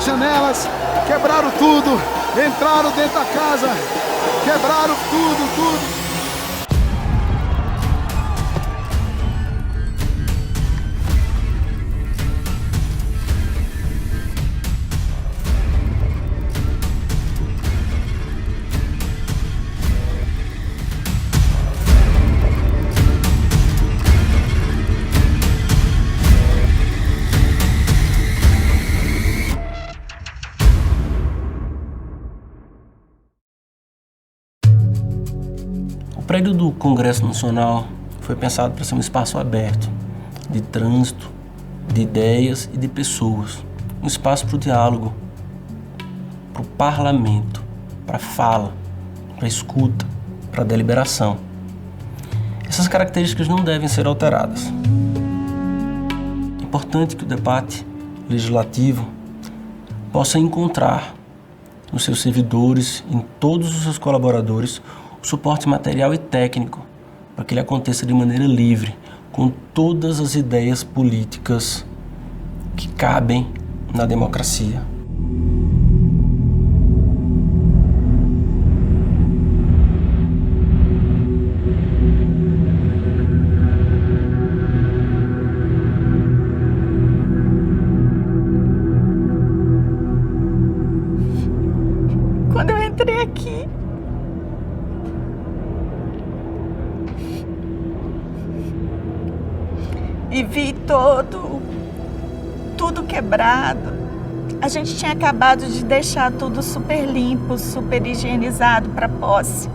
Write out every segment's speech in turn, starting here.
janelas, quebraram tudo, entraram dentro da casa, quebraram tudo. O prédio do Congresso Nacional foi pensado para ser um espaço aberto, de trânsito, de ideias e de pessoas. Um espaço para o diálogo, para o parlamento, para a fala, para a escuta, para a deliberação. Essas características não devem ser alteradas. É importante que o debate legislativo possa encontrar nos seus servidores, em todos os seus colaboradores, o suporte material e técnico para que ele aconteça de maneira livre, com todas as ideias políticas que cabem na democracia. Quando eu entrei aqui, e vi tudo quebrado. A gente tinha acabado de deixar tudo super limpo, super higienizado para posse.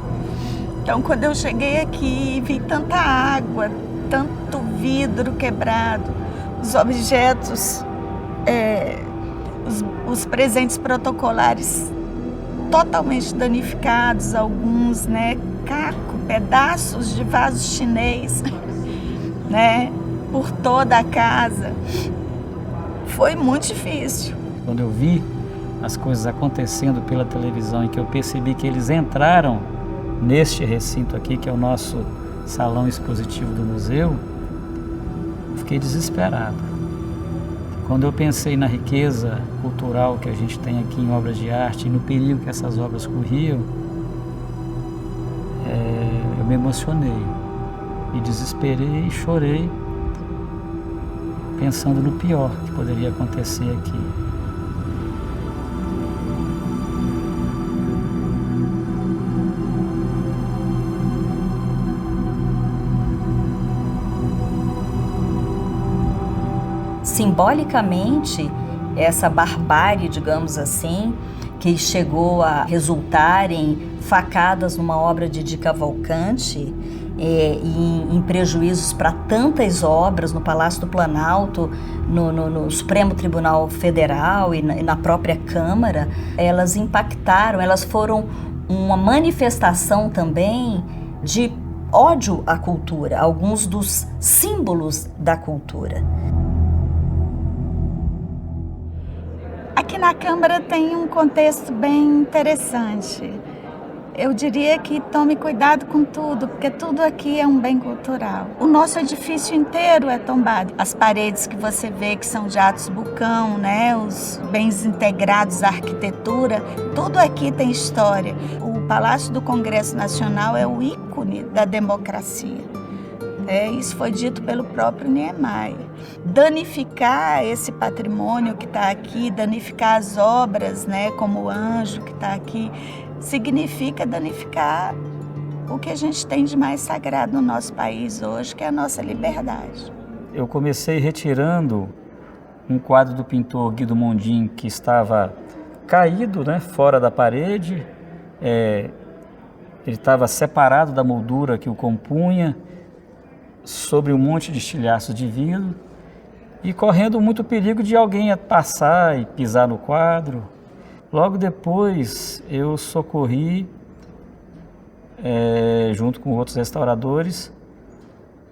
Então, quando eu cheguei aqui, vi tanta água, tanto vidro quebrado, os objetos, os presentes protocolares totalmente danificados, alguns, né, caco, pedaços de vaso chinês, né, por toda a casa. Foi muito difícil. Quando eu vi as coisas acontecendo pela televisão e que eu percebi que eles entraram neste recinto aqui, que é o nosso salão expositivo do museu, eu fiquei desesperado. Quando eu pensei na riqueza cultural que a gente tem aqui em obras de arte e no perigo que essas obras corriam, eu me emocionei, me desesperei e chorei, pensando no pior que poderia acontecer aqui. Simbolicamente, essa barbárie, digamos assim, que chegou a resultar em facadas numa obra de Di Cavalcanti, e em prejuízos para tantas obras no Palácio do Planalto, no Supremo Tribunal Federal e na própria Câmara, elas impactaram, elas foram uma manifestação também de ódio à cultura, alguns dos símbolos da cultura. Aqui na Câmara tem um contexto bem interessante. Eu diria que tome cuidado com tudo, porque tudo aqui é um bem cultural. O nosso edifício inteiro é tombado. As paredes que você vê que são de Atos Bucão, né? Os bens integrados à arquitetura, tudo aqui tem história. O Palácio do Congresso Nacional é o ícone da democracia. Isso foi dito pelo próprio Niemeyer. Danificar esse patrimônio que está aqui, danificar as obras, né, como o Anjo que está aqui, significa danificar o que a gente tem de mais sagrado no nosso país hoje, que é a nossa liberdade. Eu comecei retirando um quadro do pintor Guido Mondin que estava caído, né, fora da parede. Ele estava separado da moldura que o compunha, sobre um monte de estilhaços de vidro e correndo muito perigo de alguém passar e pisar no quadro. Logo depois eu socorri, junto com outros restauradores,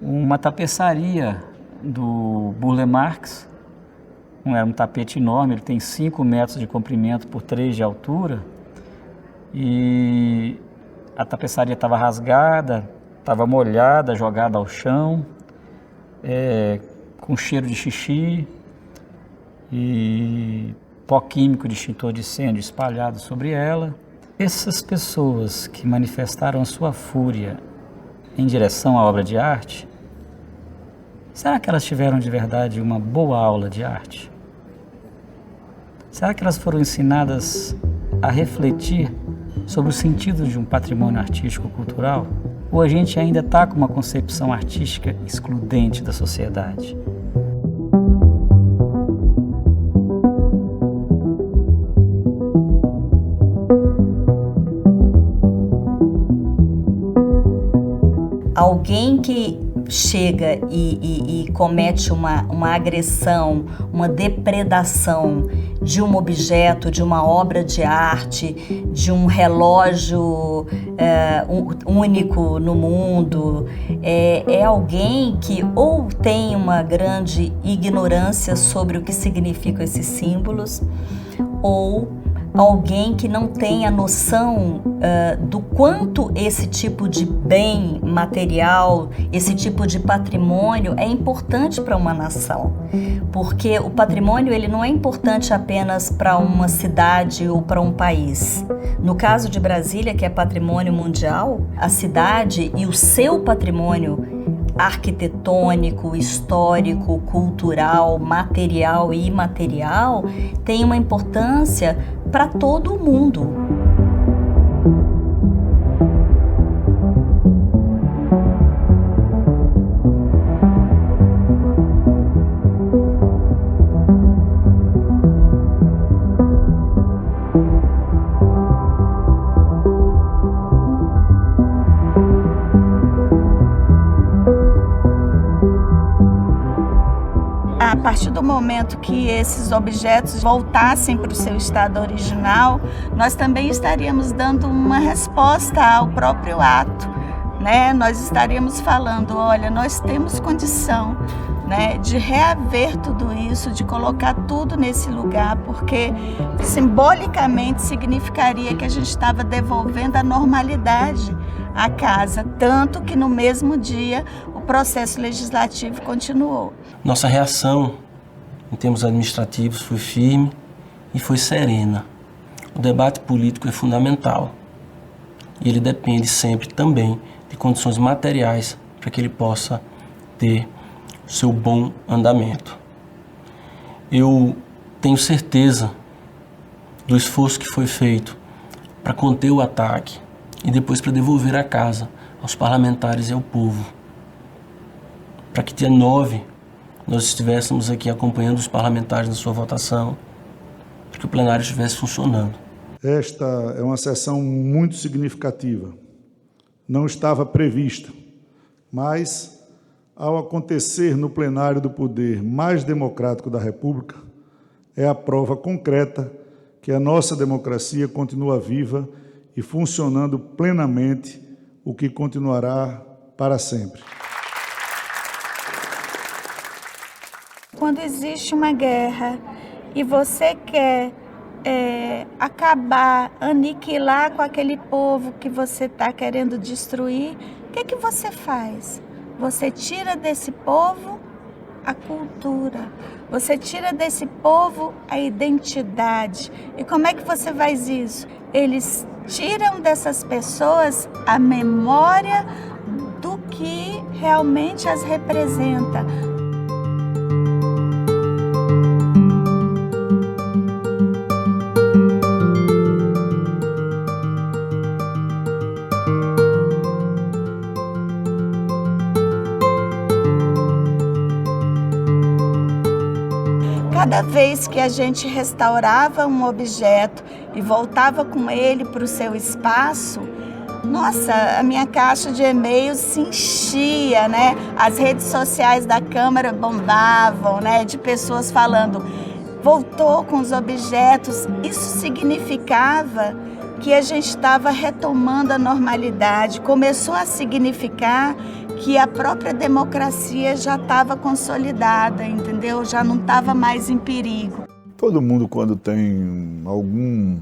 uma tapeçaria do Burle Marx. Era um tapete enorme, ele tem 5 metros de comprimento por 3 de altura, e a tapeçaria estava rasgada, estava molhada, jogada ao chão, com cheiro de xixi, e pó químico de extintor de incêndio espalhado sobre ela. Essas pessoas que manifestaram sua fúria em direção à obra de arte, será que elas tiveram de verdade uma boa aula de arte? Será que elas foram ensinadas a refletir sobre o sentido de um patrimônio artístico-cultural? Ou a gente ainda está com uma concepção artística excludente da sociedade? Alguém que chega e comete uma agressão, uma depredação de um objeto, de uma obra de arte, de um relógio único no mundo, é alguém que ou tem uma grande ignorância sobre o que significam esses símbolos, ou alguém que não tem a noção do quanto esse tipo de bem material, esse tipo de patrimônio é importante para uma nação. Porque o patrimônio ele não é importante apenas para uma cidade ou para um país. No caso de Brasília, que é patrimônio mundial, a cidade e o seu patrimônio arquitetônico, histórico, cultural, material e imaterial tem uma importância para todo o mundo. A partir do momento que esses objetos voltassem para o seu estado original, nós também estaríamos dando uma resposta ao próprio ato, né? Nós estaríamos falando, olha, nós temos condição, né, de reaver tudo isso, de colocar tudo nesse lugar, porque simbolicamente significaria que a gente estava devolvendo a normalidade à casa, tanto que no mesmo dia o processo legislativo continuou. Nossa reação, em termos administrativos, foi firme e foi serena. O debate político é fundamental e ele depende sempre também de condições materiais para que ele possa ter o seu bom andamento. Eu tenho certeza do esforço que foi feito para conter o ataque e depois para devolver a casa aos parlamentares e ao povo, para que dia 9 nós estivéssemos aqui acompanhando os parlamentares na sua votação, para que o plenário estivesse funcionando. Esta é uma sessão muito significativa. Não estava prevista, mas, ao acontecer no plenário do poder mais democrático da República, é a prova concreta que a nossa democracia continua viva e funcionando plenamente, o que continuará para sempre. Quando existe uma guerra e você quer acabar, aniquilar com aquele povo que você está querendo destruir, o que você faz? Você tira desse povo a cultura, você tira desse povo a identidade. E como é que você faz isso? Eles tiram dessas pessoas a memória do que realmente as representa. Cada vez que a gente restaurava um objeto e voltava com ele para o seu espaço, nossa, a minha caixa de e-mails se enchia, né? As redes sociais da Câmara bombavam, né? De pessoas falando, voltou com os objetos. Isso significava que a gente estava retomando a normalidade, começou a significar que a própria democracia já estava consolidada, entendeu? Já não estava mais em perigo. Todo mundo, quando tem algum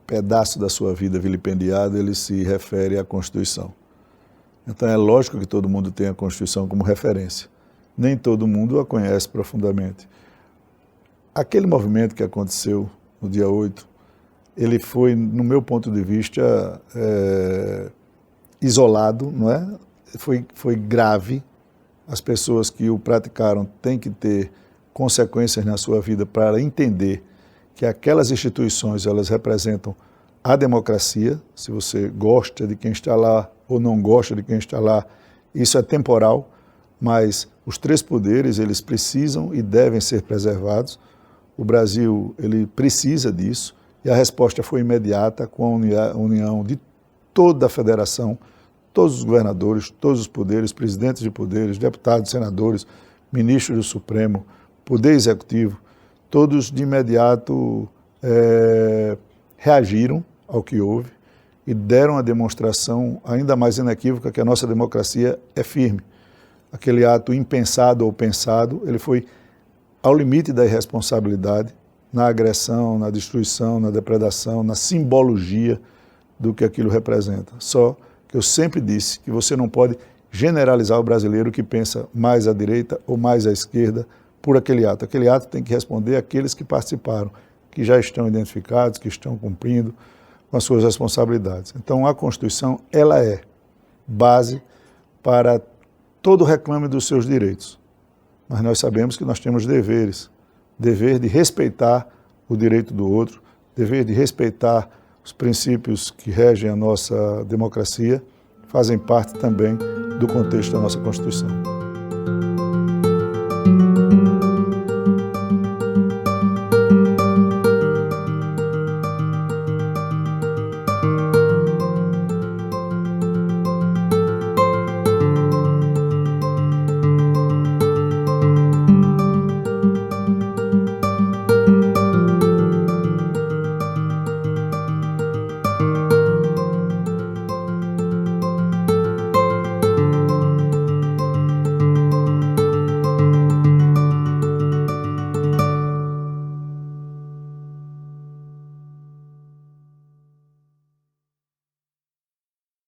pedaço da sua vida vilipendiado, ele se refere à Constituição. Então é lógico que todo mundo tem a Constituição como referência. Nem todo mundo a conhece profundamente. aquele movimento que aconteceu no dia 8, ele foi, no meu ponto de vista, isolado, não é? Foi grave. As pessoas que o praticaram têm que ter consequências na sua vida para entender que aquelas instituições, elas representam a democracia. Se você gosta de quem está lá ou não gosta de quem está lá, isso é temporal, mas os três poderes, eles precisam e devem ser preservados. O Brasil, ele precisa disso, e a resposta foi imediata, com a união de toda a federação, todos os governadores, todos os poderes, presidentes de poderes, deputados, senadores, ministros do Supremo, Poder Executivo, todos de imediato reagiram ao que houve e deram a demonstração ainda mais inequívoca que a nossa democracia é firme. Aquele ato impensado ou pensado, ele foi ao limite da irresponsabilidade, na agressão, na destruição, na depredação, na simbologia do que aquilo representa. Só que eu sempre disse que você não pode generalizar o brasileiro que pensa mais à direita ou mais à esquerda por aquele ato. Aquele ato tem que responder àqueles que participaram, que já estão identificados, que estão cumprindo com as suas responsabilidades. Então, a Constituição, ela é base para todo reclame dos seus direitos. Mas nós sabemos que nós temos deveres. Dever de respeitar o direito do outro, dever de respeitar os princípios que regem a nossa democracia, fazem parte também do contexto da nossa Constituição.